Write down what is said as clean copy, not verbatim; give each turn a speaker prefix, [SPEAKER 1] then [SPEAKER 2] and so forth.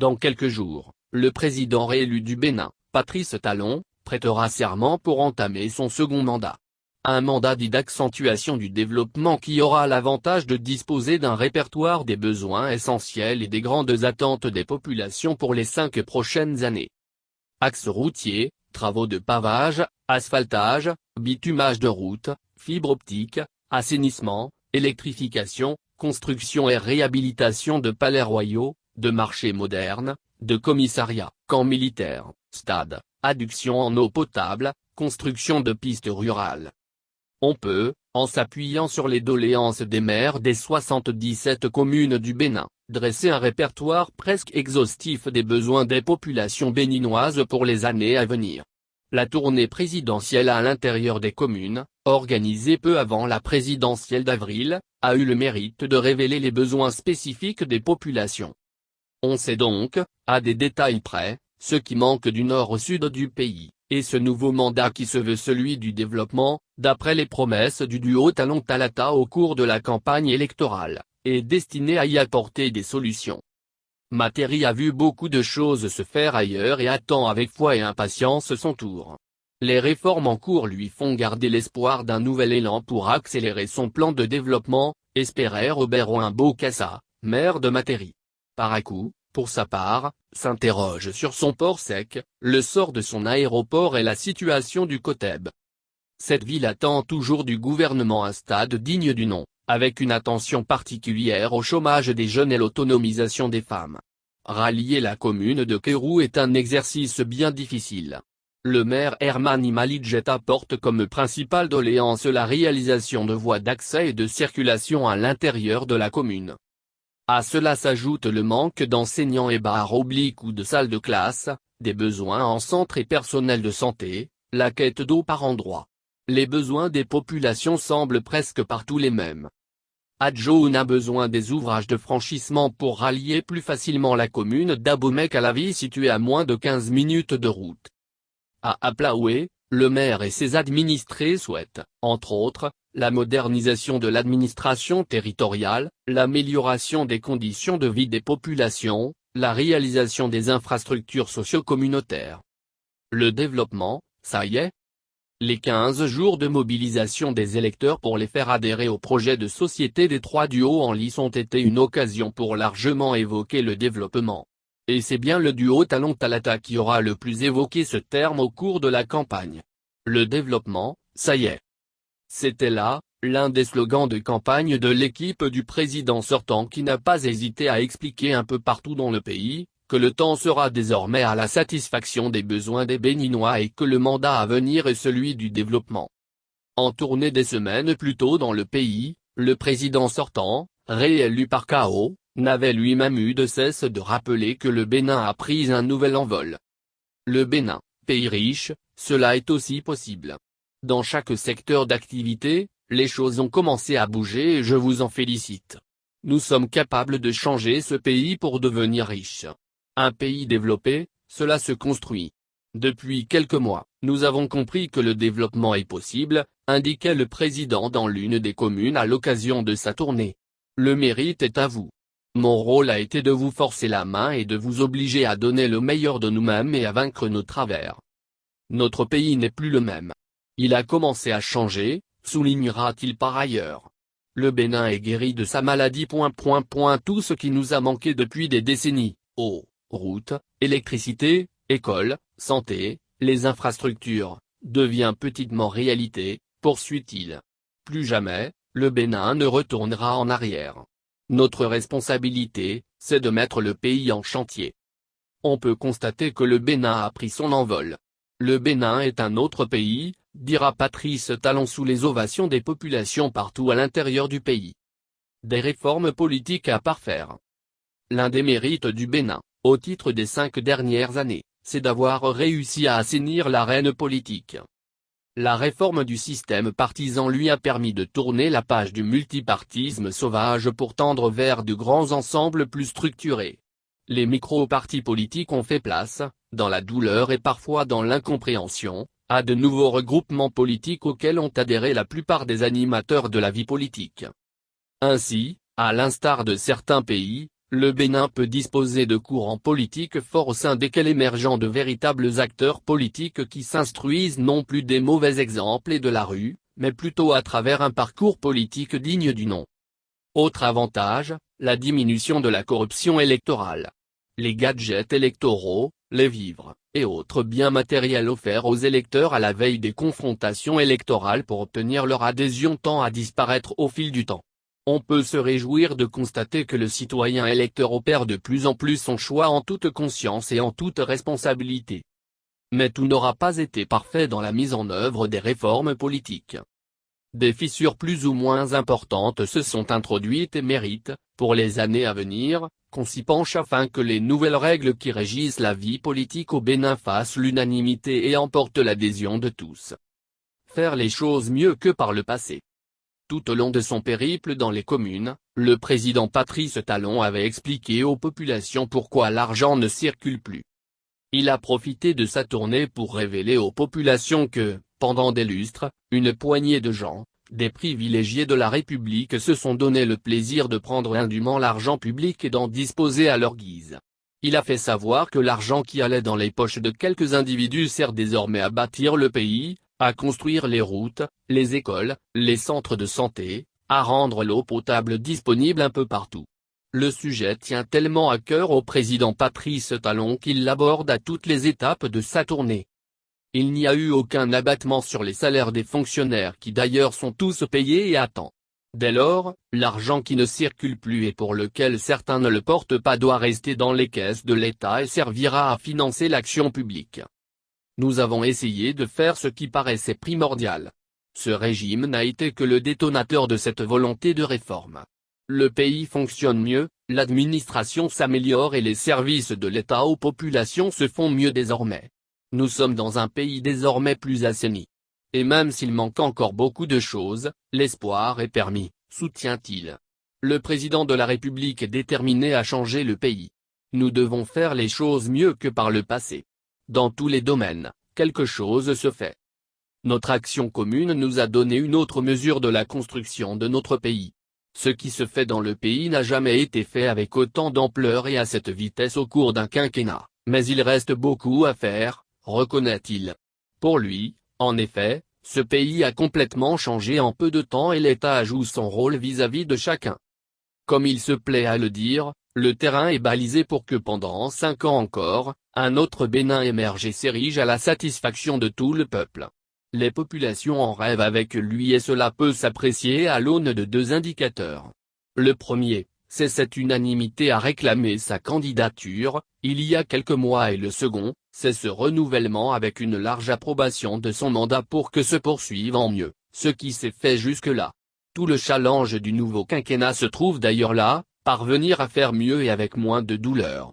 [SPEAKER 1] Dans quelques jours, le président réélu du Bénin, Patrice Talon, prêtera serment pour entamer son second mandat. Un mandat dit d'accentuation du développement qui aura l'avantage de disposer d'un répertoire des besoins essentiels et des grandes attentes des populations pour les 5 prochaines années. Axes routiers, travaux de pavage, asphaltage, bitumage de routes, fibre optique, assainissement, électrification, construction et réhabilitation de palais royaux, de marchés modernes, de commissariats, camps militaires, stades, adduction en eau potable, construction de pistes rurales. On peut, en s'appuyant sur les doléances des maires des 77 communes du Bénin, dresser un répertoire presque exhaustif des besoins des populations béninoises pour les années à venir. La tournée présidentielle à l'intérieur des communes, organisée peu avant la présidentielle d'avril, a eu le mérite de révéler les besoins spécifiques des populations. On sait donc, à des détails près, ce qui manque du nord au sud du pays, et ce nouveau mandat qui se veut celui du développement, d'après les promesses du duo Talon-Talata au cours de la campagne électorale, est destiné à y apporter des solutions. Materi a vu beaucoup de choses se faire ailleurs et attend avec foi et impatience son tour. Les réformes en cours lui font garder l'espoir d'un nouvel élan pour accélérer son plan de développement, espérait Robert Ouimbo-Cassa, maire de Materi. Parakou, pour sa part, s'interroge sur son port sec, le sort de son aéroport et la situation du COTEB. Cette ville attend toujours du gouvernement un stade digne du nom, avec une attention particulière au chômage des jeunes et l'autonomisation des femmes. Rallier la commune de Kéroux est un exercice bien difficile. Le maire Herman Imaliget apporte comme principale doléance la réalisation de voies d'accès et de circulation à l'intérieur de la commune. À cela s'ajoute le manque d'enseignants et barres obliques ou de salles de classe, des besoins en centres et personnel de santé, la quête d'eau par endroits. Les besoins des populations semblent presque partout les mêmes. Adjoun a besoin des ouvrages de franchissement pour rallier plus facilement la commune d'Abomey-Calavi située à moins de 15 minutes de route. À Aplaoué, le maire et ses administrés souhaitent, entre autres, la modernisation de l'administration territoriale, l'amélioration des conditions de vie des populations, la réalisation des infrastructures socio-communautaires. Le développement, ça y est. Les 15 jours de mobilisation des électeurs pour les faire adhérer au projet de société des 3 duos en lice ont été une occasion pour largement évoquer le développement. Et c'est bien le duo Talon-Talata qui aura le plus évoqué ce terme au cours de la campagne. Le développement, ça y est. C'était là, l'un des slogans de campagne de l'équipe du président sortant qui n'a pas hésité à expliquer un peu partout dans le pays, que le temps sera désormais à la satisfaction des besoins des Béninois et que le mandat à venir est celui du développement. En tournée des semaines plus tôt dans le pays, le président sortant, réélu par KO, n'avait lui-même eu de cesse de rappeler que le Bénin a pris un nouvel envol. Le Bénin, pays riche, cela est aussi possible. Dans chaque secteur d'activité, les choses ont commencé à bouger et je vous en félicite. Nous sommes capables de changer ce pays pour devenir riche. Un pays développé, cela se construit. Depuis quelques mois, nous avons compris que le développement est possible, indiquait le président dans l'une des communes à l'occasion de sa tournée. Le mérite est à vous. Mon rôle a été de vous forcer la main et de vous obliger à donner le meilleur de nous-mêmes et à vaincre nos travers. Notre pays n'est plus le même. Il a commencé à changer, soulignera-t-il par ailleurs. Le Bénin est guéri de sa maladie. Tout ce qui nous a manqué depuis des décennies, eau, routes, électricité, écoles, santé, les infrastructures, devient petitement réalité, poursuit-il. Plus jamais, le Bénin ne retournera en arrière. Notre responsabilité, c'est de mettre le pays en chantier. On peut constater que le Bénin a pris son envol. Le Bénin est un autre pays, dira Patrice Talon sous les ovations des populations partout à l'intérieur du pays. Des réformes politiques à parfaire. L'un des mérites du Bénin, au titre des 5 dernières années, c'est d'avoir réussi à assainir l'arène politique. La réforme du système partisan lui a permis de tourner la page du multipartisme sauvage pour tendre vers de grands ensembles plus structurés. Les micro-partis politiques ont fait place, dans la douleur et parfois dans l'incompréhension, à de nouveaux regroupements politiques auxquels ont adhéré la plupart des animateurs de la vie politique. Ainsi, à l'instar de certains pays, le Bénin peut disposer de courants politiques forts au sein desquels émergent de véritables acteurs politiques qui s'instruisent non plus des mauvais exemples et de la rue, mais plutôt à travers un parcours politique digne du nom. Autre avantage, la diminution de la corruption électorale. Les gadgets électoraux, les vivres, et autres biens matériels offerts aux électeurs à la veille des confrontations électorales pour obtenir leur adhésion tend à disparaître au fil du temps. On peut se réjouir de constater que le citoyen électeur opère de plus en plus son choix en toute conscience et en toute responsabilité. Mais tout n'aura pas été parfait dans la mise en œuvre des réformes politiques. Des fissures plus ou moins importantes se sont introduites et méritent, pour les années à venir, qu'on s'y penche afin que les nouvelles règles qui régissent la vie politique au Bénin fassent l'unanimité et emportent l'adhésion de tous. Faire les choses mieux que par le passé. Tout au long de son périple dans les communes, le président Patrice Talon avait expliqué aux populations pourquoi l'argent ne circule plus. Il a profité de sa tournée pour révéler aux populations que, pendant des lustres, une poignée de gens, des privilégiés de la République se sont donné le plaisir de prendre indûment l'argent public et d'en disposer à leur guise. Il a fait savoir que l'argent qui allait dans les poches de quelques individus sert désormais à bâtir le pays, à construire les routes, les écoles, les centres de santé, à rendre l'eau potable disponible un peu partout. Le sujet tient tellement à cœur au président Patrice Talon qu'il l'aborde à toutes les étapes de sa tournée. Il n'y a eu aucun abattement sur les salaires des fonctionnaires qui d'ailleurs sont tous payés et à temps. Dès lors, l'argent qui ne circule plus et pour lequel certains ne le portent pas doit rester dans les caisses de l'État et servira à financer l'action publique. Nous avons essayé de faire ce qui paraissait primordial. Ce régime n'a été que le détonateur de cette volonté de réforme. Le pays fonctionne mieux, l'administration s'améliore et les services de l'État aux populations se font mieux désormais. Nous sommes dans un pays désormais plus assaini. Et même s'il manque encore beaucoup de choses, l'espoir est permis, soutient-il. Le président de la République est déterminé à changer le pays. Nous devons faire les choses mieux que par le passé. Dans tous les domaines, quelque chose se fait. Notre action commune nous a donné une autre mesure de la construction de notre pays. Ce qui se fait dans le pays n'a jamais été fait avec autant d'ampleur et à cette vitesse au cours d'un quinquennat, mais il reste beaucoup à faire, reconnaît-il. Pour lui, en effet, ce pays a complètement changé en peu de temps et l'État joue son rôle vis-à-vis de chacun. Comme il se plaît à le dire, le terrain est balisé pour que pendant 5 ans encore, un autre Bénin émerge et s'érige à la satisfaction de tout le peuple. Les populations en rêvent avec lui et cela peut s'apprécier à l'aune de 2 indicateurs. Le premier, c'est cette unanimité à réclamer sa candidature, il y a quelques mois et le second, c'est ce renouvellement avec une large approbation de son mandat pour que se poursuive en mieux, ce qui s'est fait jusque-là. Tout le challenge du nouveau quinquennat se trouve d'ailleurs là, parvenir à faire mieux et avec moins de douleur.